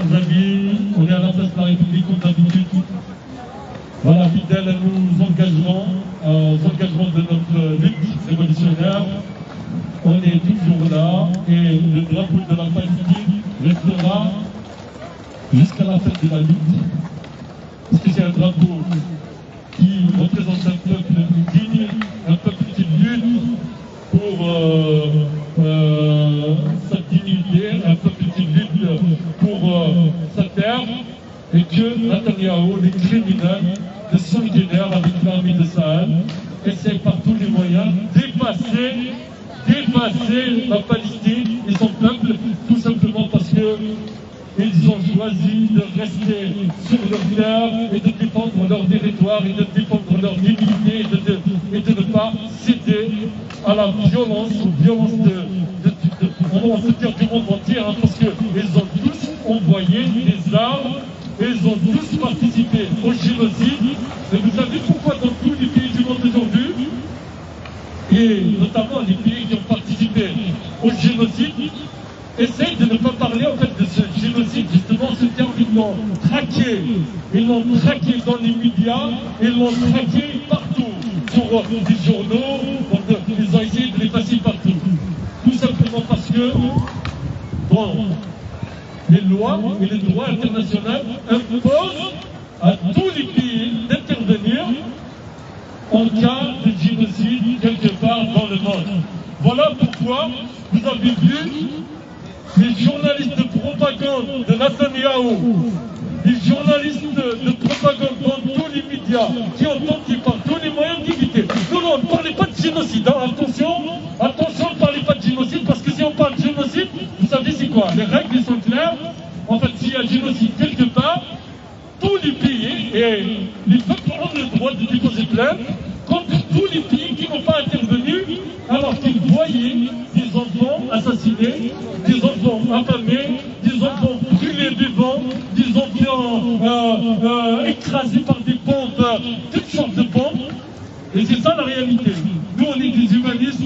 chers amis, on est à la place de la République comme d'habitude. Voilà, fidèle à nos engagements, aux engagements de notre lutte révolutionnaire. On est toujours là et le drapeau de la Palestine restera jusqu'à la fin de la lutte. Parce que c'est un drapeau qui représente un peuple digne, un peuple qui lutte pour sa dignité, un peuple qui lutte pour sa terre, et que Netanyahou, les criminels, les sanguinaires avec l'armée de Sahel, essaient par tous les moyens dépasser la Palestine et son peuple, tout simplement parce que ils ont choisi de rester sur leur terre et de défendre leur territoire et de défendre leur dignité et de ne pas céder à la violence, aux violences on va se dire du monde entier, hein, parce qu'ils ont tous envoyé des armes et ils ont tous participé au génocide. Et vous savez pourquoi dans tous les pays du monde aujourd'hui, et notamment les pays qui ont participé au génocide, essayent de ne pas parler en fait de ce génocide, justement ce terme ils l'ont traqué. Ils l'ont traqué dans les médias, ils l'ont traqué partout, sur les journaux, ils ont essayé de l'effacer partout. Tout simplement parce que, bon, les lois et les droits internationaux imposent à tous les pays d'intervenir en cas de génocide quelque part dans le monde. Voilà pourquoi vous avez vu les journalistes de propagande de Netanyahou, les journalistes de propagande dans tous les médias qui ont tenté par tous les moyens d'éviter. Non, ne parlez pas de génocide, hein. Attention, ne parlez pas de génocide, parce que si on parle de génocide, vous savez c'est quoi? Les règles sont claires. En fait, s'il y a génocide quelque part, tous les pays et les peuples ont le droit de déposer plainte contre tous les pays qui n'ont pas intervenu alors qu'ils voyaient des enfants assassinés, des enfants affamés, des enfants brûlés vivants, des enfants écrasés par des bombes, toutes sortes de bombes. Et c'est ça la réalité. Nous, on est des humanistes.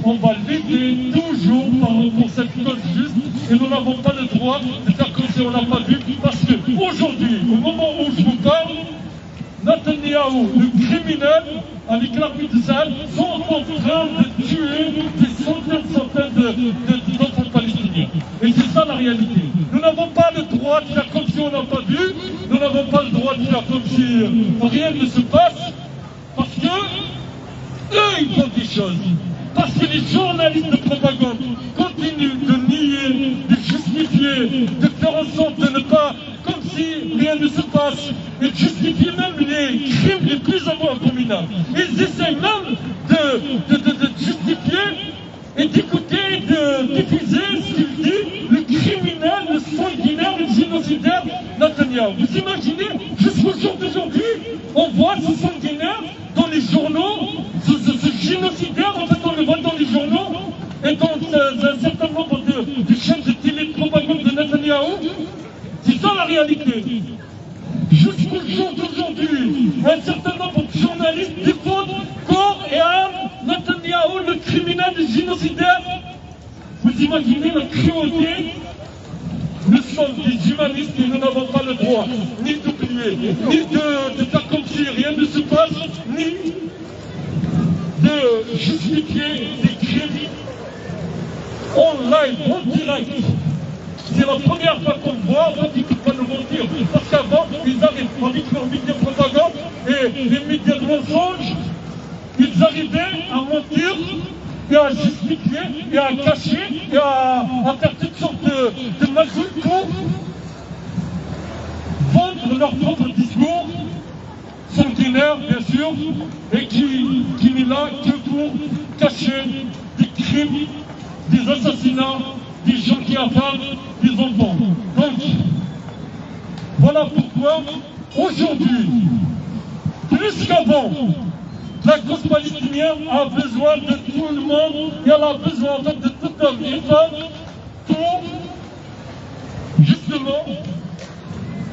On va lutter toujours pour cette cause juste et nous n'avons pas le droit de faire comme si on n'a pas vu, parce qu'aujourd'hui, au moment où je vous parle, Netanyahou, le criminel, avec l'armée de Sahel, sont en train de tuer des centaines d'enfants palestiniens. Et c'est ça la réalité. Nous n'avons pas le droit de faire comme si on n'a pas vu, nous n'avons pas le droit de faire comme si rien ne se passe, parce que eux, ils font des choses. Parce que les journalistes de propagande continuent de nier, de justifier, de faire en sorte de ne pas, comme si rien ne se passe, et de justifier même les crimes les plus abominables. Ils essaient même de justifier et d'écouter, de diffuser ce qu'il dit, le criminel, le sanguinaire, le génocidaire Netanyahou. Vous imaginez, jusqu'au jour d'aujourd'hui, on voit ce sanguinaire dans les journaux, ce génocidaire, en fait, on le voit dans les journaux et dans un certain nombre de chaînes de télé de propagande de Netanyahou. C'est ça la réalité. Jusqu'au jour d'aujourd'hui, un certain nombre de journalistes défendent corps et âme Netanyahou, le criminel, le génocidaire. Vous imaginez la cruauté? Nous sommes des humanistes et nous n'avons pas le droit ni d'oublier, ni de faire comme si rien ne se passe, ni de justifier des crimes en live, en direct. C'est la première fois qu'on voit, on dit qu'il faut nous mentir. Parce qu'avant, ils arrivent avec leurs médias de propagande et les médias de mensonges, ils arrivaient à mentir et à justifier et à cacher et à faire toutes sortes de magouilles pour vendre leur propre discours sanguinaire, bien sûr, et qui n'est là que pour cacher des crimes, des assassinats, des gens qui affament des enfants. Donc, voilà pourquoi, aujourd'hui, plus qu'avant, la cause palestinienne a besoin de tout le monde et elle a besoin en fait de tout homme et femme pour, justement,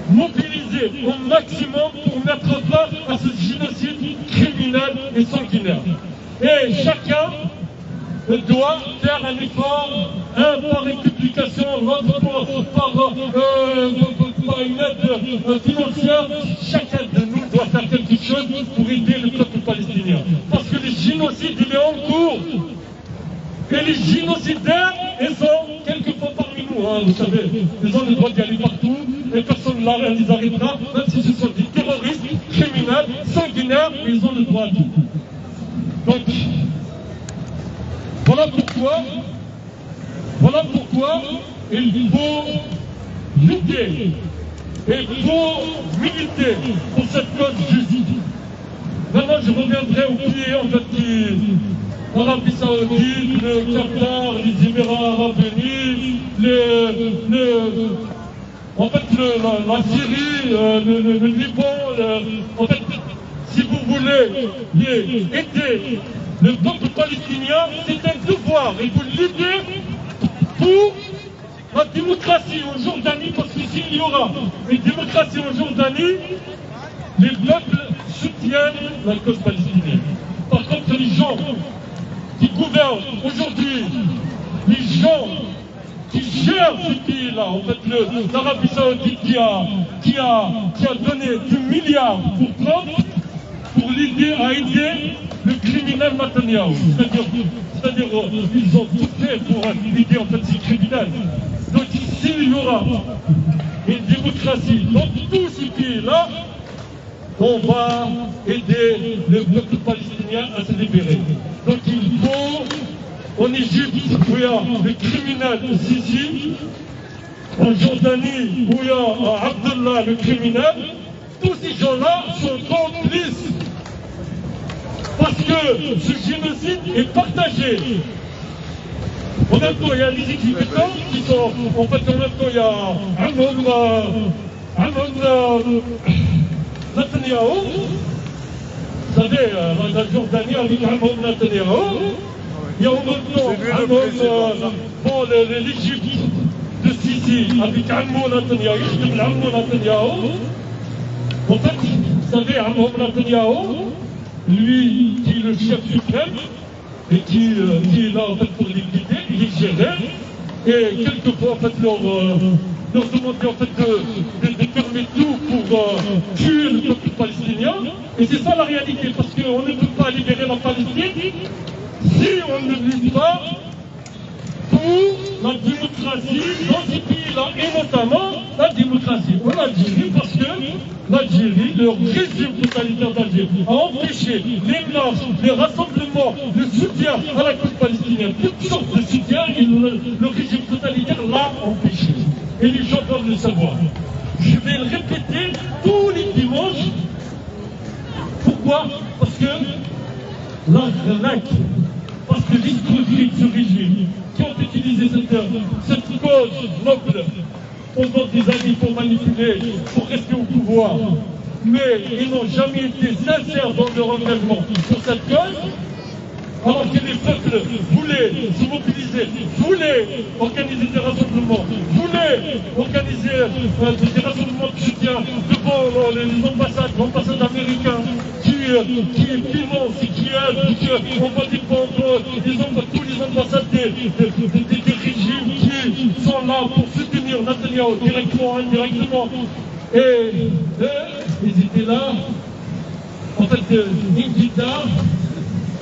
mobiliser au maximum pour mettre fin à ce génocide criminel et sanguinaire. Et chacun doit faire un effort, par multiplication l'autre par une aide financière. Chacun de nous doit faire quelque chose pour aider le peuple palestinien. Parce que le génocide, il est en cours. Et les génocidaires, ils sont quelquefois parmi nous. Hein, vous savez, ils ont le droit d'y aller partout. Et personne ne les arrêtera, même si ce sont des terroristes, criminels, sanguinaires, ils ont le droit à tout. Donc, voilà pourquoi il faut lutter et il faut militer pour cette cause juste. Maintenant, je reviendrai au pays en fait l'Arabie Saoudite, le Qatar, les Émirats Arabes Unis, la Syrie, le Liban, en fait, si vous voulez aider le peuple palestinien, c'est un devoir, et vous l'aider pour la démocratie en Jordanie, parce que s'il y aura une démocratie en Jordanie, les peuples soutiennent la cause palestinienne. Par contre, les gens qui gouvernent aujourd'hui, les gens qui gèrent ce pays-là, en fait, l'Arabie Saoudite qui a donné 10 milliards pour Trump, pour l'aider à aider le criminel Netanyahu. C'est-à-dire, ils ont tout fait pour aider en fait ces criminels. Donc, s'il y aura une démocratie dans tous ces pays-là, on va aider le peuple palestinien à se libérer. Donc, il faut, en Égypte, où il y a le criminel Sisi, en Jordanie, où il y a Abdullah, le criminel, tous ces gens-là sont complices. Parce que ce génocide est partagé. En même temps, il y a les exécutants qui sont... En fait, en même temps, il y a Netanyahu. Vous savez, la Jordanie avec Amon Netanyahu. Il y a en même temps l'Égypte de Sisi avec Amon Netanyahu. En fait, vous savez, Amon Netanyahu, lui qui est le chef suprême et qui est là en fait pour les guider, les gérer, et quelquefois en fait leur demander en fait de fermer tout pour tuer le peuple palestinien. Et c'est ça la réalité, parce qu'on ne peut pas libérer la Palestine si on ne lutte pas pour la démocratie dans ces pays-là, et notamment la démocratie en Algérie, parce que l'Algérie, le régime totalitaire d'Algérie, a empêché les marches, les rassemblements, le soutien à la cause palestinienne, toutes sortes de soutien, et le régime totalitaire l'a empêché. Et les gens doivent le savoir. Je vais le répéter tous les dimanches. Pourquoi? Parce que l'arnaque, parce que l'escroquerie de ce régime, qui ont utilisé cette cause noble pendant des années pour manipuler, pour rester au pouvoir, mais ils n'ont jamais été sincères dans leur engagement pour cette cause, alors que les peuples voulaient se mobiliser, voulaient organiser des rassemblements, voulaient organiser des rassemblements de soutien devant les ambassades, l'ambassade américaine qui finance et qui aide, qui envoie des banderoles, tous les ambassades des régimes qui sont là pour soutenir Netanyahu directement ou indirectement. Et ils étaient là, en fait, une guitare,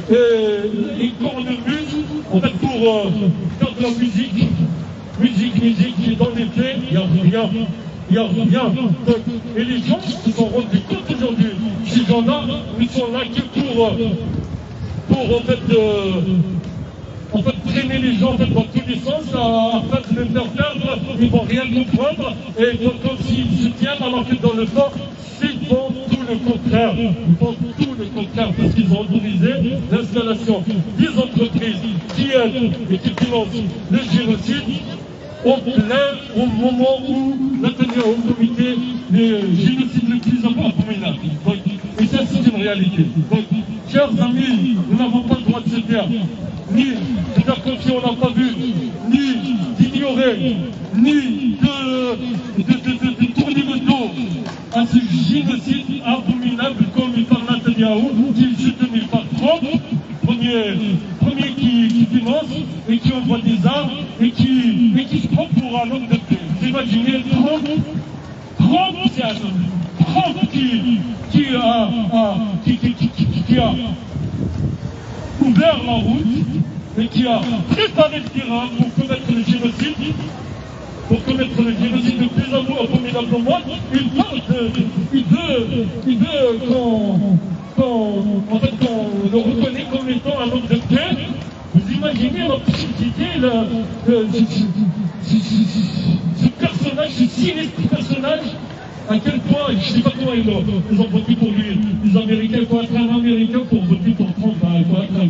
une cornemuse, en fait, pour faire de la musique, et dans les faits, il n'y a rien. Donc, et les gens se sont rendus compte aujourd'hui, ces gens-là, ils sont là que pour en fait, traîner les gens en fait, dans tous les sens, afin de les faire perdre, ils ne vont rien comprendre, et comme s'ils se tiennent, alors que dans le fond, ils font tout le contraire. Ils font tout le contraire, parce qu'ils ont autorisé l'installation des entreprises qui aident et qui financent le génocide, au moment où Netanyahu commettait le génocide le plus abominable. Et ça, c'est une réalité. Donc, chers amis, nous n'avons pas le droit de se taire, ni de faire comme si on n'a pas vu, ni d'ignorer, ni de tourner le dos à ce génocide abominable commis par Netanyahu, qui est soutenu par Trump, premier qui finance et qui envoie des armes et qui se prend pour pour un homme de paix. Vous imaginez Trump, c'est un homme. Trump qui a ouvert la route et qui a préparé le terrain pour commettre le génocide. Pour commettre le génocide le plus abominable au monde, il veut qu'on le reconnaît comme étant un homme de paix. Vous imaginez l'absurdité, ce personnage, ce sinistre personnage, à quel point, je ne sais pas comment ils ont voté pour lui. Les Américains, il faut être un Américain pour voter pour Trump, il faut être un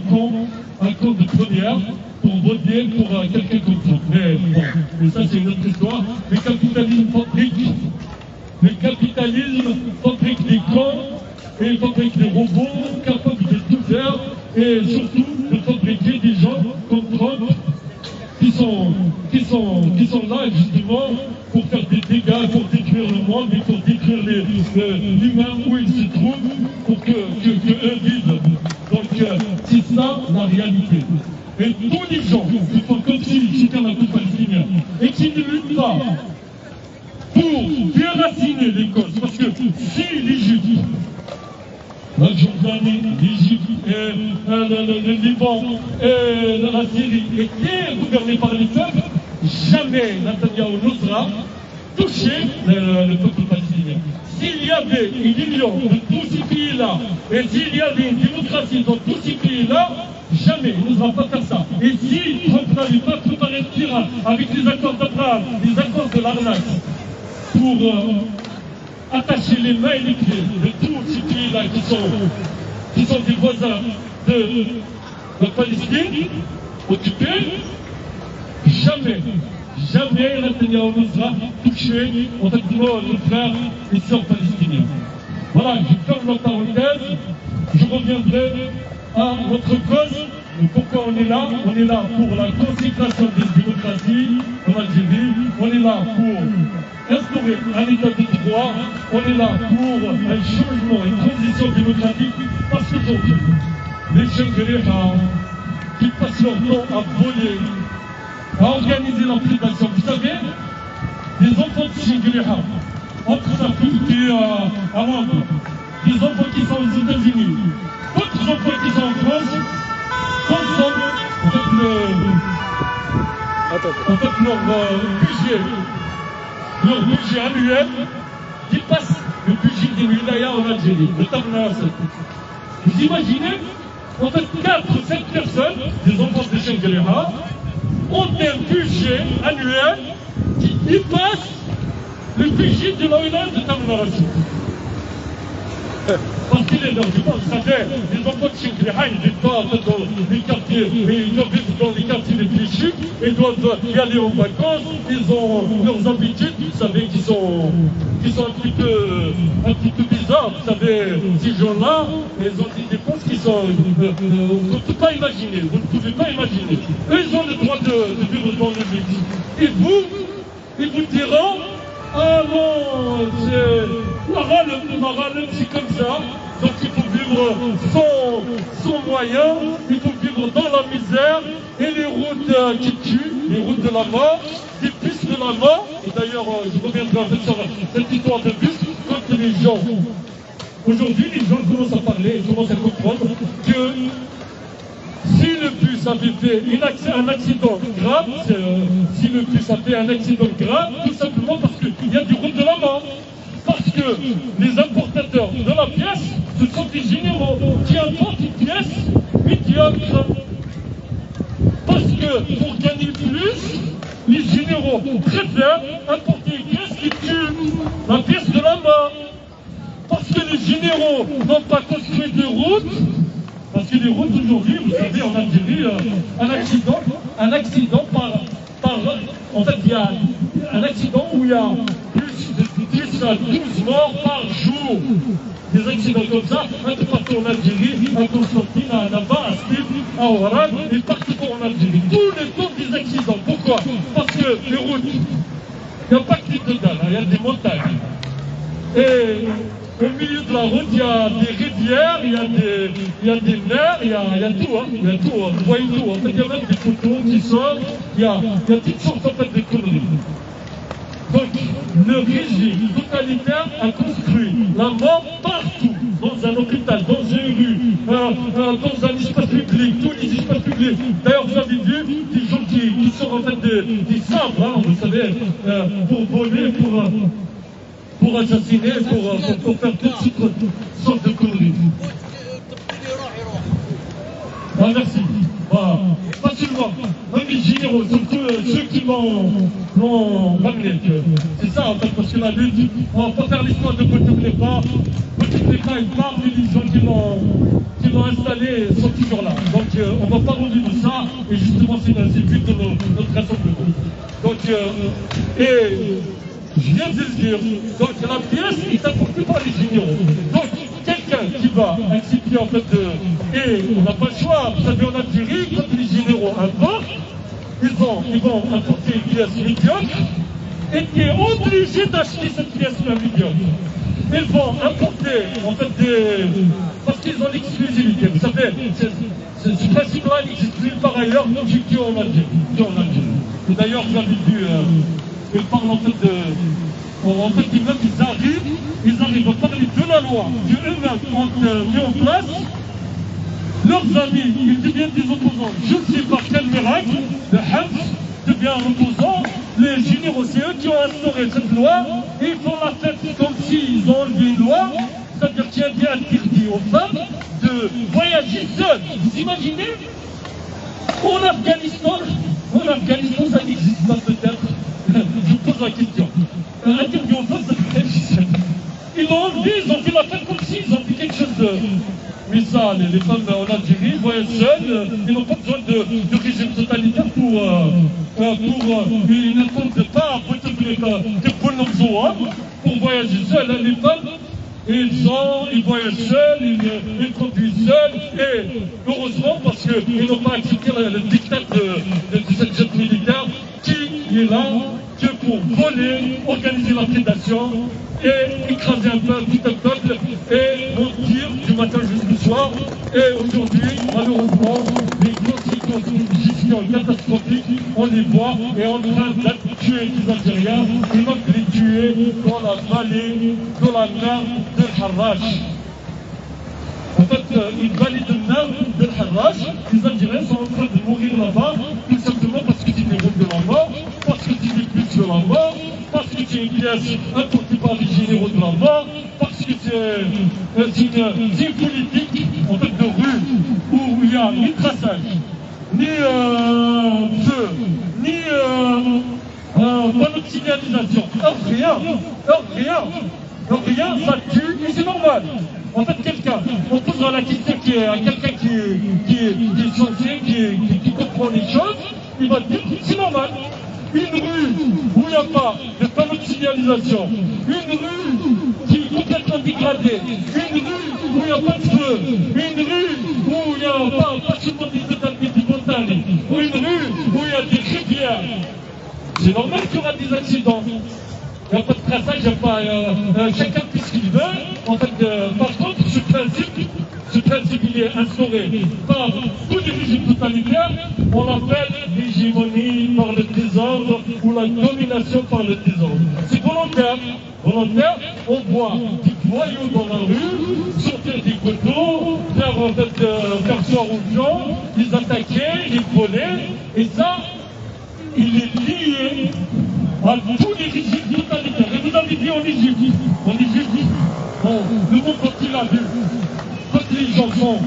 con de première pour voter pour quelqu'un comme Trump. Mais bon, mais ça c'est une autre histoire. Le capitalisme fabrique des cons et fabrique des robots capables de tout faire et surtout de fabriquer des gens comme Trump qui sont là justement pour faire des dégâts, pour détruire le monde et pour détruire l'humain où il se trouve pour que eux vivent. Donc c'est ça la réalité. Et tous les gens qui font comme s'ils étaient un peuple palestinien et qui ne luttent pas pour déraciner les causes, parce que si l'Égypte, la Jordanie, l'Égypte, le Liban et la Syrie étaient gouvernés par les peuples, jamais Netanyahou n'osera toucher le peuple palestinien. S'il y avait une union de tous ces pays-là, et s'il y avait une démocratie dans tous ces pays-là, jamais il n'osera pas faire ça. Et si Trump n'avait pas préparé le terrain avec les accords d'Abraham, les accords de l'Arnaque, pour attacher les mains et les pieds de tous ces pays-là qui sont des voisins de la Palestine occupée, jamais Netanyahou n'osera toucher le frère et sœurs palestiniens. Voilà, je ferme la parenthèse, je reviendrai à notre cause. Pourquoi on est là? On est là pour la consécration des démocraties en Algérie, on est là pour instaurer un état de droit, on est là pour un changement, une transition démocratique, parce qu'aujourd'hui, les jeunes de l'État qui passent leur temps à voler, à organiser la prédation. Vous savez, les enfants de Shingleha, entre Safouk et à Londres, les enfants qui sont aux États-Unis, d'autres enfants qui sont en France, consomment leur budget annuel qui passe le budget des wilayas en Algérie, le Tarnas. Vous imaginez, en fait, 4 ou 7 personnes, des enfants de Shingleha, ont un budget annuel qui dépasse le budget de la wilaya de Tarnas. Parce qu'il est leur demande, vous savez, les enfants de Shingleha, ils vivent pas dans les quartiers, mais ils doivent vivre dans les quartiers les plus chics, ils doivent y aller en vacances, ils ont leurs habitudes, vous savez, qui sont un petit peu bizarres, vous savez, ces gens-là, ils ont des dépenses qui sont, vous ne pouvez pas imaginer, vous ne pouvez pas imaginer. Eux, ils ont le droit de vivre dans le luxe. Et vous, ils vous diront, ah non, c'est comme ça, donc il faut vivre sans moyens, il faut vivre dans la misère, et les routes qui tuent, les routes de la mort, les bus de la mort, et d'ailleurs je reviendrai un peu sur cette histoire de bus, quand les gens, aujourd'hui les gens commencent à parler, commencent à comprendre que si le bus avait fait un accident grave, si le bus a fait un accident grave, tout simplement parce qu'il y a des routes de la mort. Parce que les importateurs de la pièce, ce sont des généraux qui importent une pièce médiocre. Parce que pour gagner plus, les généraux préfèrent importer une pièce qui tue, la pièce de la mort. Parce que les généraux n'ont pas construit de routes. Parce que les routes aujourd'hui, vous savez, en Algérie, un accident en fait, il y a un accident où il y a plus de 10 à 12 morts par jour. Des accidents comme ça, un peu partout en Algérie, à Constantine, à Naba, à Steve, à Oran, et partout en Algérie. Tous les temps des accidents. Pourquoi? Parce que les routes, il n'y a pas que des dalles, il y a des montagnes. Et Au milieu de la route, il y a des rivières, il y a des mers, il y a tout, hein. Il y a tout, hein. Vous voyez tout. En fait, il y a même des photos qui sortent, il y a toutes sortes en fait, de conneries. Donc, le régime totalitaire a construit la mort partout, dans un hôpital, dans une rue, dans un espace public, tous les espaces publics. D'ailleurs, vous avez vu des gens qui sont en fait des sabres, hein, vous savez, pour voler, pour assassiner, pour faire toutes sortes de conneries. Ah, merci. Voilà. Pas seulement, même les généraux, surtout ceux qui l'ont ramené. C'est ça en fait, parce que la lutte, on va pas faire l'histoire de Bouteflika. Bouteflika, une part des gens qui l'ont installé sont toujours là. Donc on va pas revivre ça, et justement c'est le but de notre rassemblement. Donc, je viens de le dire, donc la pièce est apportée par les généraux. Donc, quelqu'un qui va accepter en fait et on n'a pas le choix, vous savez en Algérie, quand les généraux importent, ils vont apporter une pièce médiocre et qui est obligé d'acheter cette pièce médiocre. Ils vont importer en fait parce qu'ils ont l'exclusivité. Vous savez, ce principe-là n'existe nulle part ailleurs qu'en Algérie. Et d'ailleurs, vous avez vu, ils parlent en fait ils arrivent à parler de la loi qu'eux-mêmes ont mis en place. Leurs amis, ils deviennent des opposants. Je ne sais pas quel miracle, le Hams devient un opposant. Les généraux, c'est eux qui ont instauré cette loi, et ils font la fête comme s'ils ont enlevé une loi, c'est-à-dire qu'il y a été interdit aux femmes de voyager seules. Vous imaginez? En Afghanistan, ça n'existe pas peut-être. Je pose la question. Interdit aux femmes, ça peut-être. Ils l'ont enlevé, ils ont fait la fête comme s'ils ont fait quelque chose de... Mais ça, les femmes en Algérie voyagent seules, ils n'ont pas besoin de régime totalitaire pour une attente de pas de Bonhomzoa pour voyager seules. Les femmes, ils voyagent seuls, ils conduisent seuls, et heureusement parce qu'ils n'ont pas accepté le diktat de cette jet militaire qui est là que pour voler, organiser la prédation et écraser tout un peuple et mentir du matin jusqu'au soir. Et aujourd'hui, malheureusement, les conséquences d'une gestion catastrophique, on les voit et on est en train de tuer les Algériens et même de les tuer dans la vallée de la mer de Harrach. En fait, une vallée de mer de Harrach, les Algériens sont en train de mourir là-bas, tout simplement parce que c'est des routes de la mort, parce que c'est des bus de la mort, parce que c'est une pièce importée par les généraux de la mort, parce que c'est une politique en fait, de rue où il n'y a ni traçage, ni feu, ni panneau de signalisation, rien, ça tue et c'est normal. En fait, on posera la question à quelqu'un qui est censé, qui comprend les choses, il va dire c'est normal. Une rue où il n'y a pas de panneau de signalisation, une rue qui est complètement dégradée, une rue où il n'y a pas de feu, une rue où il n'y a pas seulement des montagnes, ou une rue où il y a des rivières. C'est normal qu'il y aura des accidents. Il n'y a pas de traçage, il n'y a pas... chacun fait ce qu'il veut. En fait, par contre, ce principe, il est instauré par tous les régimes totalitaires. On l'appelle l'hégémonie par le désordre ou la domination par le désordre. C'est volontaire. On voit des voyous dans la rue, sortir des couteaux, faire soir aux gens, les attaquer, les voler. Et ça, il est lié à tous les régimes totalitaires. Et vous avez dit en Égypte, le monde quand il a vu, quand les gens sont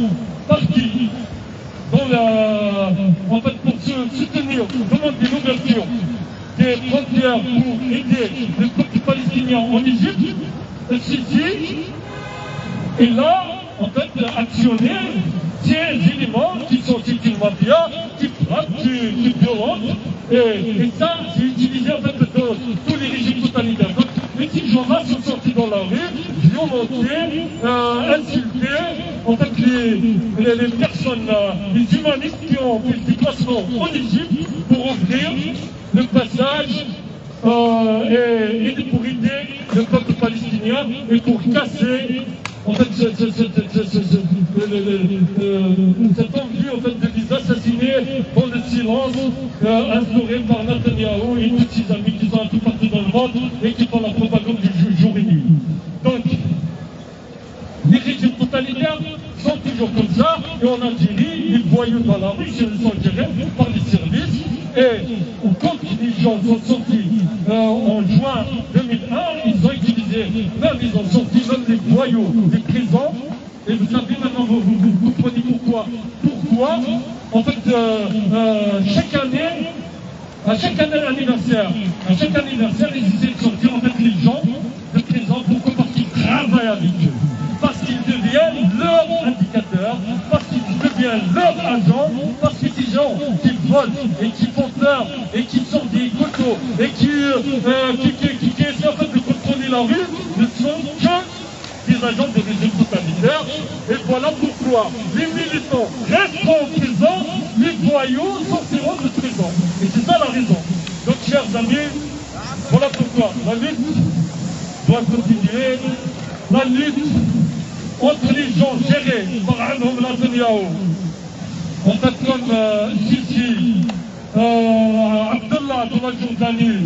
partis en fait, pour se soutenir, demander l'ouverture des frontières pour aider le peuple palestinien en Égypte, Sisi est là, en fait, actionner ces éléments qui sont une mafia, qui frappe, qui violente, et ça, c'est utilisé en fait dans tous les régimes totalitaires. Donc, les gens-là sont sortis dans la rue, violentés, insultés, en fait, les personnes, les humanistes qui ont fait le déplacement en Égypte pour ouvrir le passage et pour aider le peuple palestinien et pour casser en fait, cette envie en fait, de les assassiner dans le silence instauré par Netanyahou et tous ses amis qui sont un peu partout dans le monde et qui font la propagande du jour et nuit. Donc, les régimes totalitaires sont toujours comme ça, et en Algérie, les voyous dans la rue sont gérés par les services, et quand les gens sont sortis en juin 2001, ils ont utilisé, même ils ont sorti même les voyous des prisons, et vous savez maintenant, vous comprenez pourquoi. Pourquoi, en fait, à chaque année anniversaire, ils essaient de sortir en fait les gens de prison. Pourquoi? Parce qu'ils travaillent avec eux. Parce qu'ils deviennent leur indicateur, parce qu'ils deviennent leur agent, parce que ces gens qui volent et qui font peur et qui sortent des couteaux et qui essaient en fait de contrôler la rue ne sont que des agents de régime totalitaire. Et voilà pourquoi les militants resteront en prison, les voyous sortiront de prison. Et c'est ça la raison. Donc chers amis, voilà pourquoi la lutte doit continuer. La lutte entre les gens gérés par un homme Netanyahou, en fait comme Sisi, Abdullah dans la Jordanie,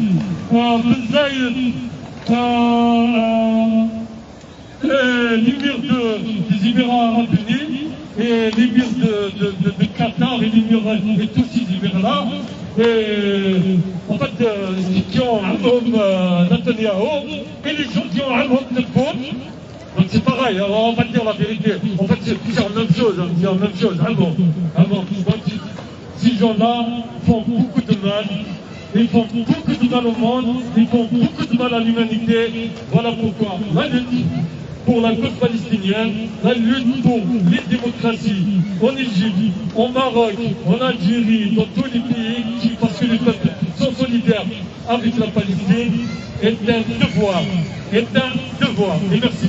Ben Zayed, l'émir des Émirats Arabes Unis, et l'émir de Qatar et tous ces émirs-là, et en fait qui ont un homme Netanyahou, et les gens qui ont un homme Tebboune. Donc c'est pareil, on va dire la vérité. En fait, c'est la même chose, c'est la même chose. Donc, ces gens-là font beaucoup de mal. Ils font beaucoup de mal au monde. Ils font beaucoup de mal à l'humanité. Voilà pourquoi la lutte pour la cause palestinienne, la lutte pour les démocraties en Égypte, au Maroc, en Algérie, dans tous les pays, parce que les peuples sont solidaires avec la Palestine, est un devoir. Et merci.